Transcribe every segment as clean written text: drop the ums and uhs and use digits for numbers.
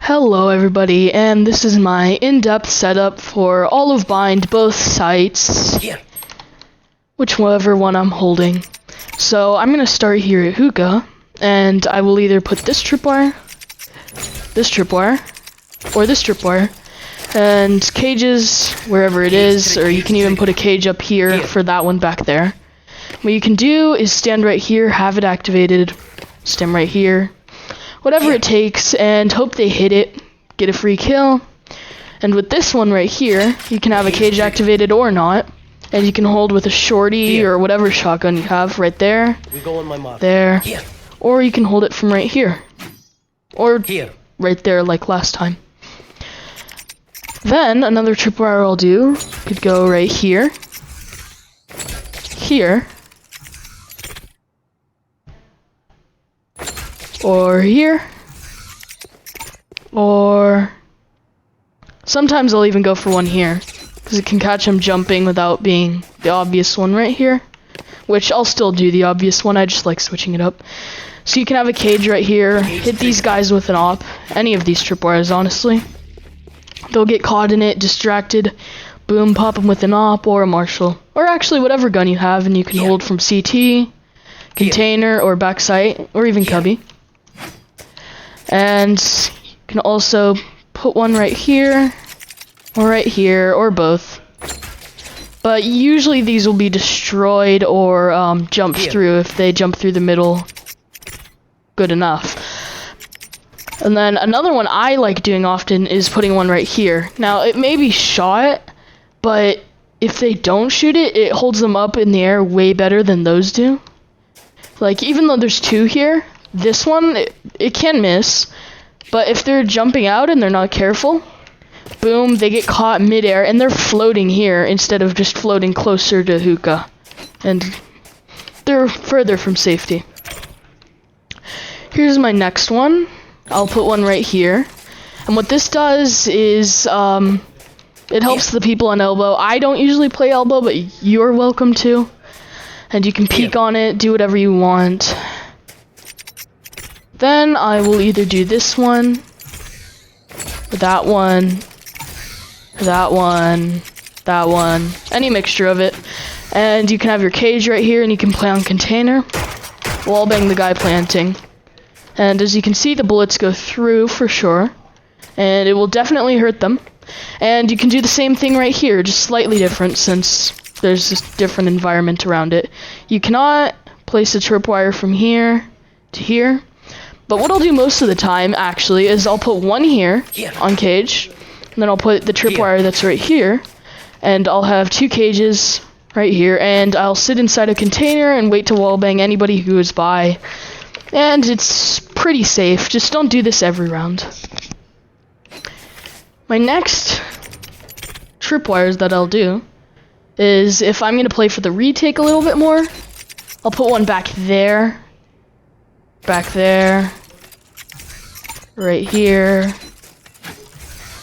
Hello everybody, and this is my in-depth setup for all of Bind, both sites, whichever one I'm holding. So I'm going to start here at hookah, and I will either put this tripwire, or this tripwire, and cages wherever it is, or you can even put a cage up here for that one back there. What you can do is stand right here, have it activated, stand right here, whatever it takes, and hope they hit it, get a free kill. And with this one right here, you can have a cage activated or not, and you can hold with a shorty or whatever shotgun you have right there, there, or you can hold it from right here, or right there like last time. Then another tripwire I'll do could go right here, here, or here, or sometimes I'll even go for one here, because it can catch him jumping without being the obvious one right here, which I'll still do the obvious one, I just like switching it up. So you can have a cage right here, hit these guys with an op, any of these tripwires honestly. They'll get caught in it, distracted, boom, pop them with an op or a marshal, or actually whatever gun you have, and you can hold from CT, container, or backside, or even cubby. And you can also put one right here, or both. But usually these will be destroyed or jumped through if they jump through the middle good enough. And then another one I like doing often is putting one right here. Now it may be shot, but if they don't shoot it, it holds them up in the air way better than those do. Like even though there's two here, this one, it can miss, but if they're jumping out and they're not careful, boom, they get caught midair and they're floating here instead of just floating closer to hookah. And they're further from safety. Here's my next one. I'll put one right here. And what this does is, it helps the people on elbow. I don't usually play elbow, but you're welcome to. And you can peek on it, do whatever you want. Then I will either do this one, or that one, that one, any mixture of it. And you can have your cage right here, and you can play on container, wall bang the guy planting. And as you can see, the bullets go through for sure, and it will definitely hurt them. And you can do the same thing right here, just slightly different since there's this different environment around it. You cannot place a tripwire from here to here, but what I'll do most of the time, actually, is I'll put one here on cage, and then I'll put the tripwire that's right here, and I'll have two cages right here, and I'll sit inside a container and wait to wallbang anybody who is by. And it's pretty safe, just don't do this every round. My next tripwires that I'll do is if I'm going to play for the retake a little bit more, I'll put one back there, right here.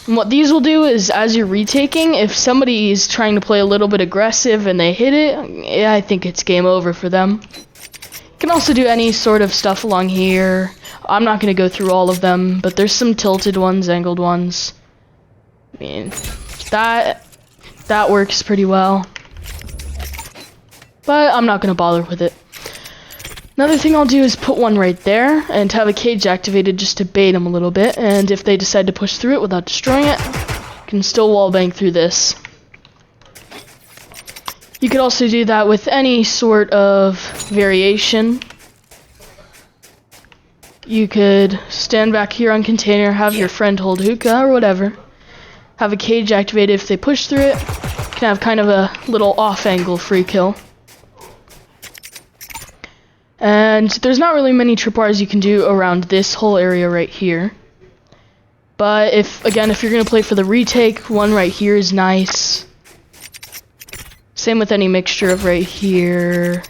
And what these will do is, as you're retaking, if somebody is trying to play a little bit aggressive and they hit it, yeah, I think it's game over for them. You can also do any sort of stuff along here. I'm not going to go through all of them, but there's some tilted ones, angled ones. I mean, that works pretty well. But I'm not going to bother with it. Another thing I'll do is put one right there and have a cage activated just to bait them a little bit. And if they decide to push through it without destroying it, you can still wallbang through this. You could also do that with any sort of variation. You could stand back here on container, have your friend hold hookah or whatever. Have a cage activated if they push through it. You can have kind of a little off-angle free kill. And there's not really many tripwires you can do around this whole area right here. But if you're going to play for the retake, one right here is nice. Same with any mixture of right here,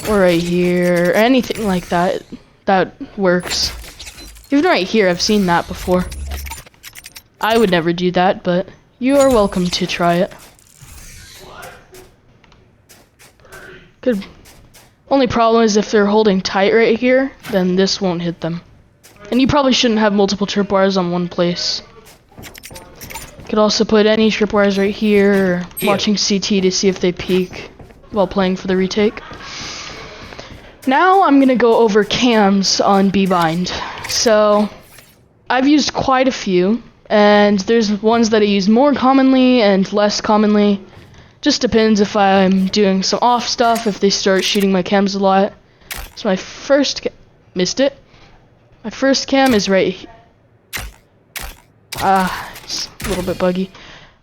or right here, or anything like that. That works. Even right here, I've seen that before. I would never do that, but you are welcome to try it. Good. Only problem is if they're holding tight right here, then this won't hit them. And you probably shouldn't have multiple tripwires on one place. You could also put any tripwires right here, or watching CT to see if they peek while playing for the retake. Now I'm gonna go over cams on B-Bind. So I've used quite a few, and there's ones that I use more commonly and less commonly. Just depends if I'm doing some off stuff, if they start shooting my cams a lot. So my first missed it. My first cam is right it's a little bit buggy.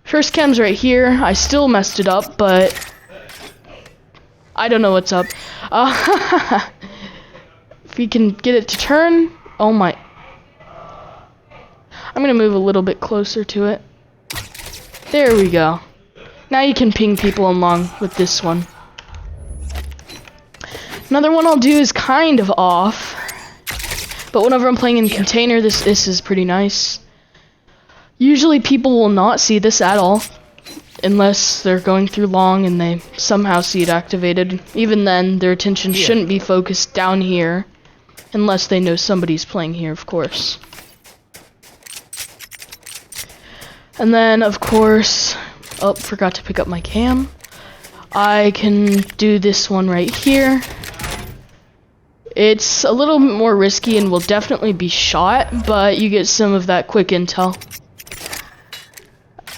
First cam's right here. I still messed it up, but I don't know what's up. If we can get it to turn, oh my. I'm gonna move a little bit closer to it. There we go. Now you can ping people along with this one. Another one I'll do is kind of off, but whenever I'm playing in container, this is pretty nice. Usually people will not see this at all, unless they're going through long and they somehow see it activated. Even then, their attention shouldn't be focused down here, unless they know somebody's playing here, of course. And then, of course, oh, forgot to pick up my cam. I can do this one right here. It's a little bit more risky and will definitely be shot, but you get some of that quick intel.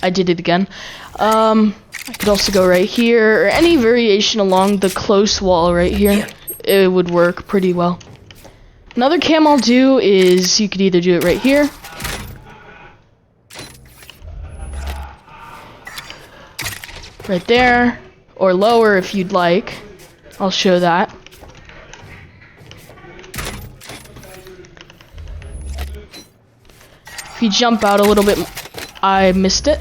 I did it again. I could also go right here, or any variation along the close wall right here. It would work pretty well. Another cam I'll do is, you could either do it right here, right there, or lower if you'd like. I'll show that. If you jump out a little bit, I missed it.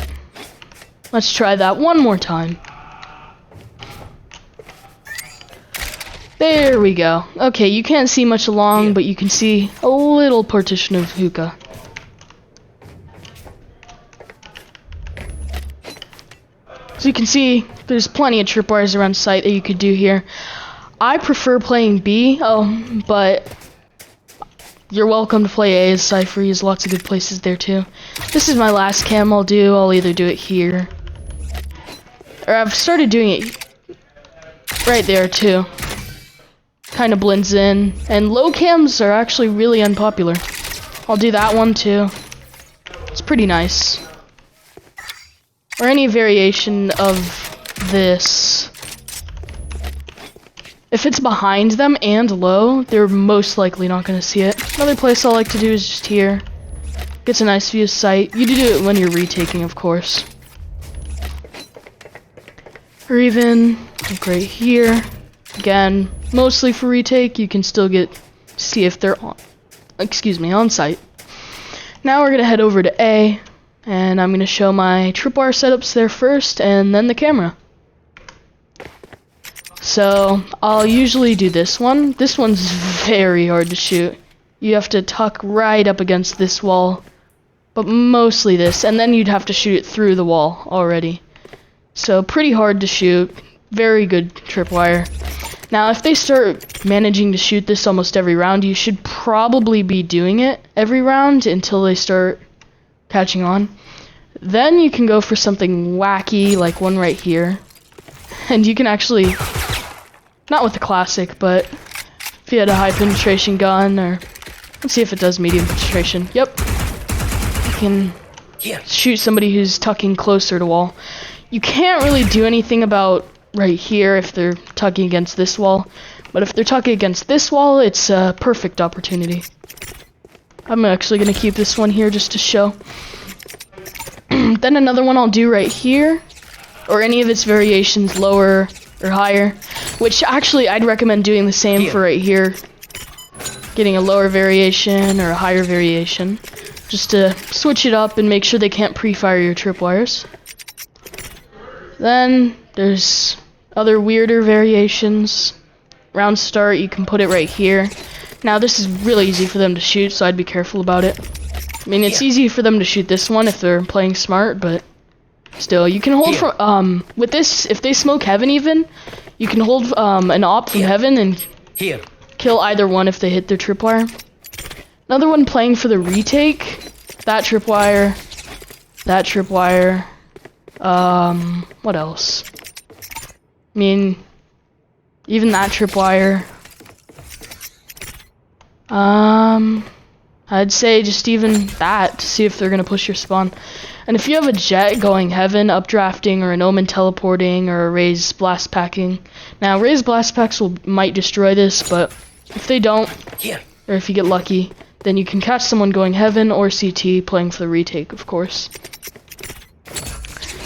Let's try that one more time. There we go. Okay, you can't see much along, but you can see a little partition of hookah. So you can see there's plenty of tripwires around site that you could do here. I prefer playing B, but you're welcome to play A as Cypher. There's lots of good places there too. This is my last cam I'll do. I'll either do it here, or I've started doing it right there too. Kind of blends in, and low cams are actually really unpopular. I'll do that one too. It's pretty nice. Or any variation of this. If it's behind them and low, they're most likely not going to see it. Another place I like to do is just here. Gets a nice view of sight. You do it when you're retaking, of course. Or even, like right here. Again, mostly for retake, you can still see if they're on site. Now we're going to head over to A, and I'm going to show my tripwire setups there first, and then the camera. So, I'll usually do this one. This one's very hard to shoot. You have to tuck right up against this wall, but mostly this, and then you'd have to shoot it through the wall already. So, pretty hard to shoot. Very good tripwire. Now, if they start managing to shoot this almost every round, you should probably be doing it every round until they start catching on. Then you can go for something wacky, like one right here. And you can actually, not with the classic, but if you had a high penetration gun, or let's see if it does medium penetration. Yep. You can shoot somebody who's tucking closer to wall. You can't really do anything about right here if they're tugging against this wall, but if they're tugging against this wall, it's a perfect opportunity. I'm actually going to keep this one here just to show. Then another one I'll do right here, or any of its variations, lower or higher, which actually I'd recommend doing the same for right here, getting a lower variation or a higher variation, just to switch it up and make sure they can't pre-fire your tripwires. Then there's other weirder variations. Round start, you can put it right here. Now this is really easy for them to shoot, so I'd be careful about it. I mean, it's easy for them to shoot this one if they're playing smart, but still, you can hold from with this, if they smoke heaven even, you can hold an op from heaven and kill either one if they hit their tripwire. Another one playing for the retake. That tripwire. That tripwire. What else? I mean, even that tripwire. I'd say just even that to see if they're gonna push your spawn. And if you have a jet going heaven, updrafting, or an omen teleporting, or a raise blast packing. Now, raise blast packs might destroy this, but if they don't, or if you get lucky, then you can catch someone going heaven or CT playing for the retake, of course.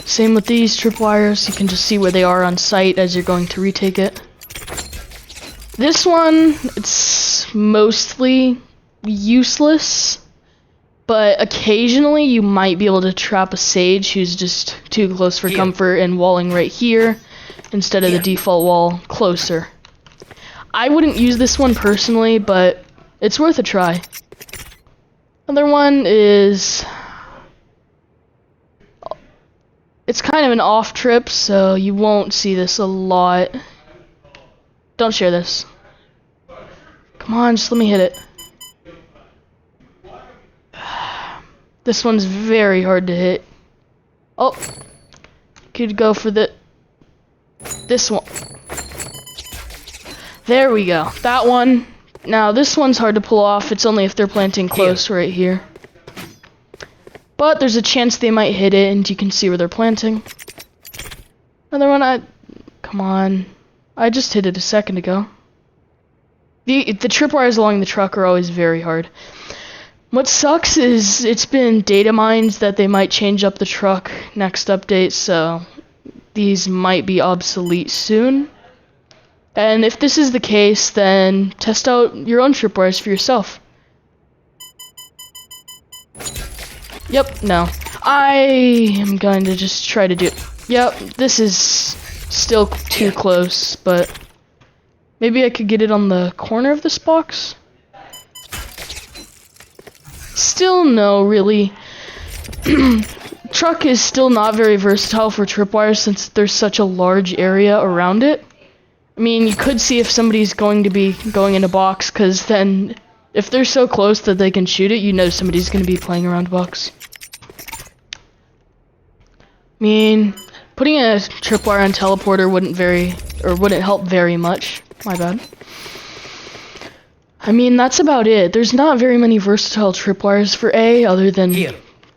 Same with these tripwires, you can just see where they are on site as you're going to retake it. This one, it's mostly useless, but occasionally you might be able to trap a Sage who's just too close for comfort and walling right here instead of the default wall closer. I wouldn't use this one personally, but it's worth a try. Another one is... it's kind of an off trip, so you won't see this a lot. Don't share this. Come on, just let me hit it. This one's very hard to hit. Oh, could go for this one. There we go. That one. Now this one's hard to pull off. It's only if they're planting close right here. But there's a chance they might hit it, and you can see where they're planting. Another one. Come on. I just hit it a second ago. The tripwires along the truck are always very hard. What sucks is it's been data mined that they might change up the truck next update, so these might be obsolete soon. And if this is the case, then test out your own tripwires for yourself. Yep, no. I am going to just try to do... Yep, this is still too close, but maybe I could get it on the corner of this box? Still no, really. Truck is still not very versatile for tripwires since there's such a large area around it. I mean, you could see if somebody's going to be going in a box, because then if they're so close that they can shoot it, you know somebody's going to be playing around a box. I mean, putting a tripwire on teleporter wouldn't help very much. My bad. I mean, that's about it. There's not very many versatile tripwires for A other than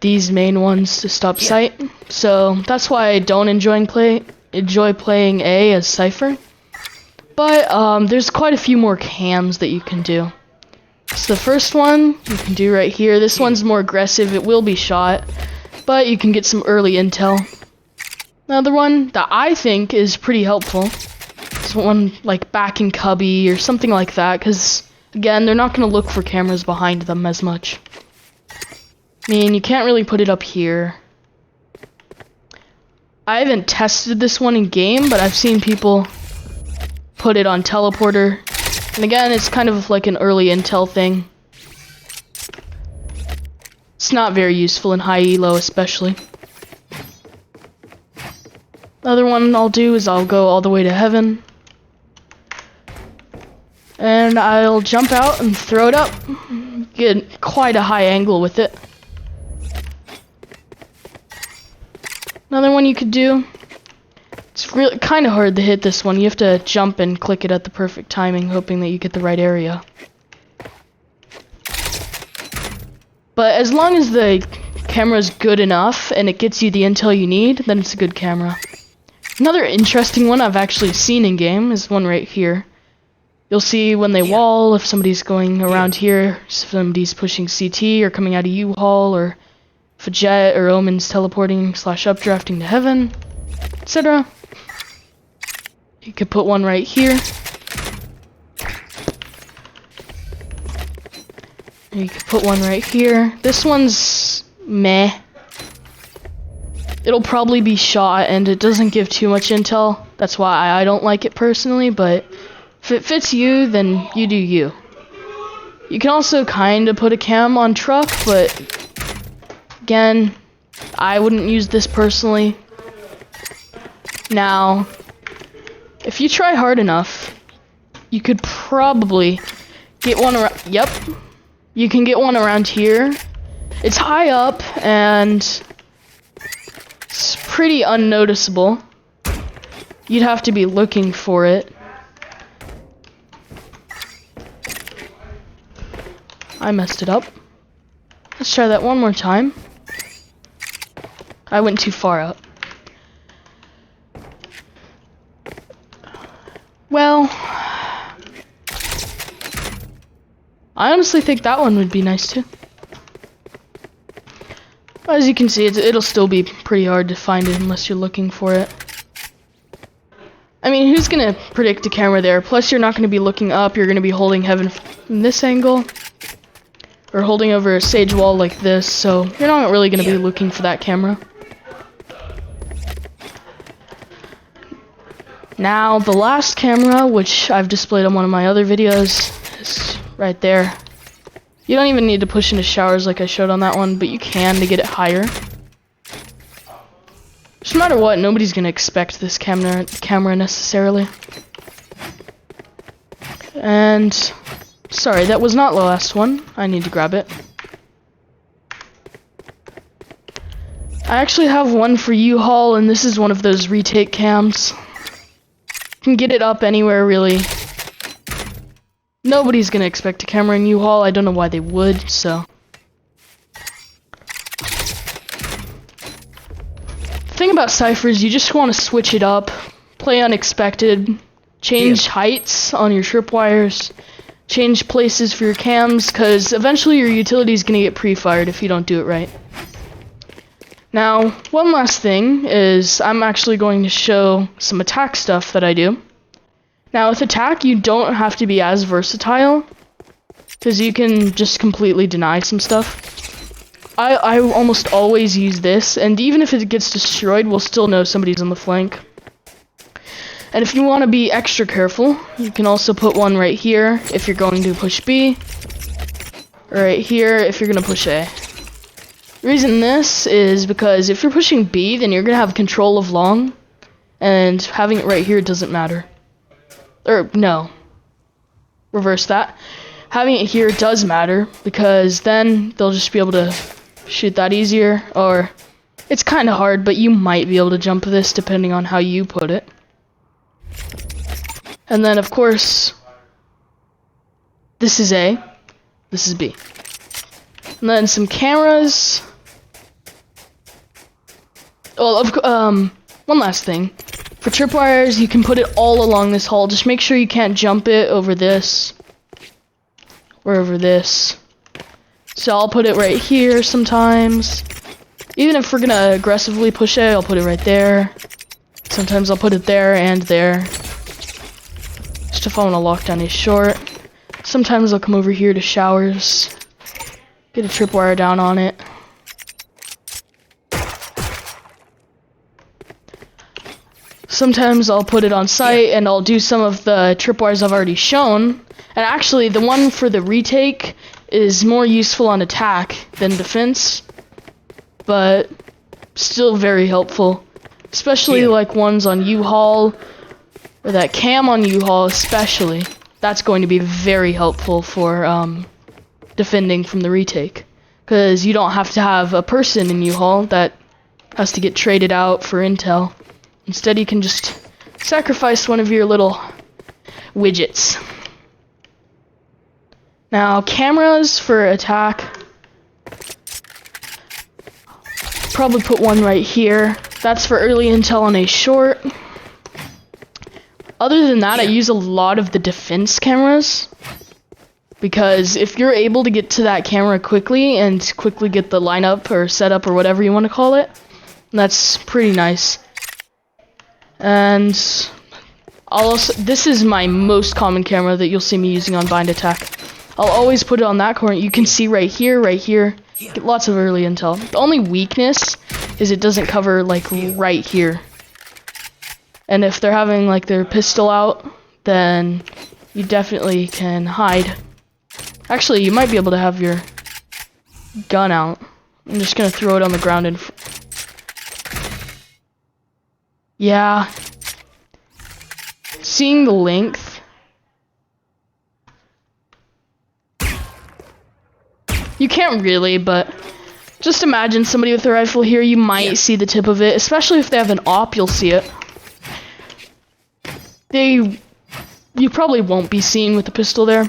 these main ones to stop sight. So that's why I don't enjoy playing A as Cypher. But there's quite a few more cams that you can do. So the first one you can do right here. This one's more aggressive. It will be shot, but you can get some early intel. Another one that I think is pretty helpful is one like back in cubby or something like that, because again, they're not going to look for cameras behind them as much. I mean, you can't really put it up here. I haven't tested this one in game, but I've seen people put it on teleporter. And again, it's kind of like an early intel thing. It's not very useful in high elo especially. Another one I'll do is I'll go all the way to heaven. And I'll jump out and throw it up. Get quite a high angle with it. Another one you could do. It's really kind of hard to hit this one. You have to jump and click it at the perfect timing, hoping that you get the right area. But as long as the camera's good enough and it gets you the intel you need, then it's a good camera. Another interesting one I've actually seen in game is one right here. You'll see when they wall, if somebody's going around here, if somebody's pushing CT or coming out of U-Haul, or if a jet or omen's teleporting / updrafting to heaven, etc. You could put one right here. And you could put one right here. This one's meh. It'll probably be shot and it doesn't give too much intel. That's why I don't like it personally, but if it fits you, then you do you. You can also kind of put a cam on truck, but again, I wouldn't use this personally. Now, if you try hard enough, you could probably get one around. Yep, You can get one around here. It's high up and it's pretty unnoticeable. You'd have to be looking for it. I messed it up. Let's try that one more time. I went too far out. Well, I honestly think that one would be nice too. As you can see, it'll still be pretty hard to find it unless you're looking for it. I mean, who's gonna predict a camera there? Plus, you're not gonna be looking up, you're gonna be holding heaven from this angle. Or holding over a sage wall like this, so you're not really gonna be looking for that camera. Now, the last camera, which I've displayed on one of my other videos, is right there. You don't even need to push into showers like I showed on that one, but you can to get it higher. Just no matter what, nobody's gonna expect this camera necessarily. And sorry, that was not the last one. I need to grab it. I actually have one for U-Haul, and this is one of those retake cams. You can get it up anywhere, really. Nobody's gonna expect a camera in U-Haul. I don't know why they would, so. The thing about Cypher is you just want to switch it up, play unexpected, change heights on your tripwires, change places for your cams, because eventually your utility is gonna get pre-fired if you don't do it right. Now, one last thing is I'm actually going to show some attack stuff that I do. Now, with attack, you don't have to be as versatile, because you can just completely deny some stuff. I almost always use this, and even if it gets destroyed, we'll still know somebody's on the flank. And if you want to be extra careful, you can also put one right here if you're going to push B, or right here if you're going to push A. The reason this is because if you're pushing B, then you're going to have control of long, and having it right here doesn't matter. Or, no. Reverse that. Having it here does matter, because then they'll just be able to shoot that easier, or it's kind of hard, but you might be able to jump this depending on how you put it. And then, of course, this is A, this is B. And then some cameras. Well, one last thing. For tripwires, you can put it all along this hall. Just make sure you can't jump it over this or over this. So I'll put it right here sometimes. Even if we're gonna aggressively push it, I'll put it right there. Sometimes I'll put it there and there. Just if I want to lock down a short. Sometimes I'll come over here to showers. Get a tripwire down on it. Sometimes I'll put it on site and I'll do some of the tripwires I've already shown. And actually, the one for the retake is more useful on attack than defense, but still very helpful. Especially like ones on U-Haul, or that cam on U-Haul especially. That's going to be very helpful for defending from the retake. Because you don't have to have a person in U-Haul that has to get traded out for intel. Instead, you can just sacrifice one of your little widgets. Now, cameras for attack. Probably put one right here. That's for early intel on a short. Other than that, I use a lot of the defense cameras. Because if you're able to get to that camera quickly and quickly get the lineup or setup or whatever you want to call it, that's pretty nice. And I'll also, this is my most common camera that you'll see me using on bind attack. I'll always put it on that corner. You can see right here, get lots of early intel. The only weakness is it doesn't cover like right here. And if they're having like their pistol out, then you definitely can hide. Actually, you might be able to have your gun out. I'm just gonna throw it on the ground and yeah. Seeing the length. You can't really, but just imagine somebody with a rifle here, you might see the tip of it, especially if they have an op, you'll see it. You probably won't be seen with the pistol there,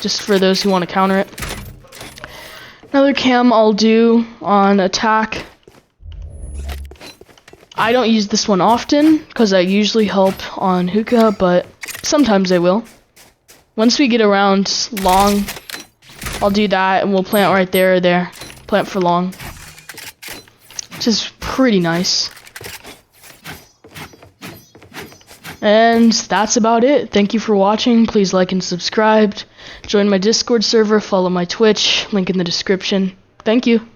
just for those who want to counter it. Another cam I'll do on attack. I don't use this one often, because I usually help on hookah, but sometimes I will. Once we get around long, I'll do that, and we'll plant right there or there. Plant for long. Which is pretty nice. And that's about it. Thank you for watching. Please like and subscribe. Join my Discord server, follow my Twitch, link in the description. Thank you.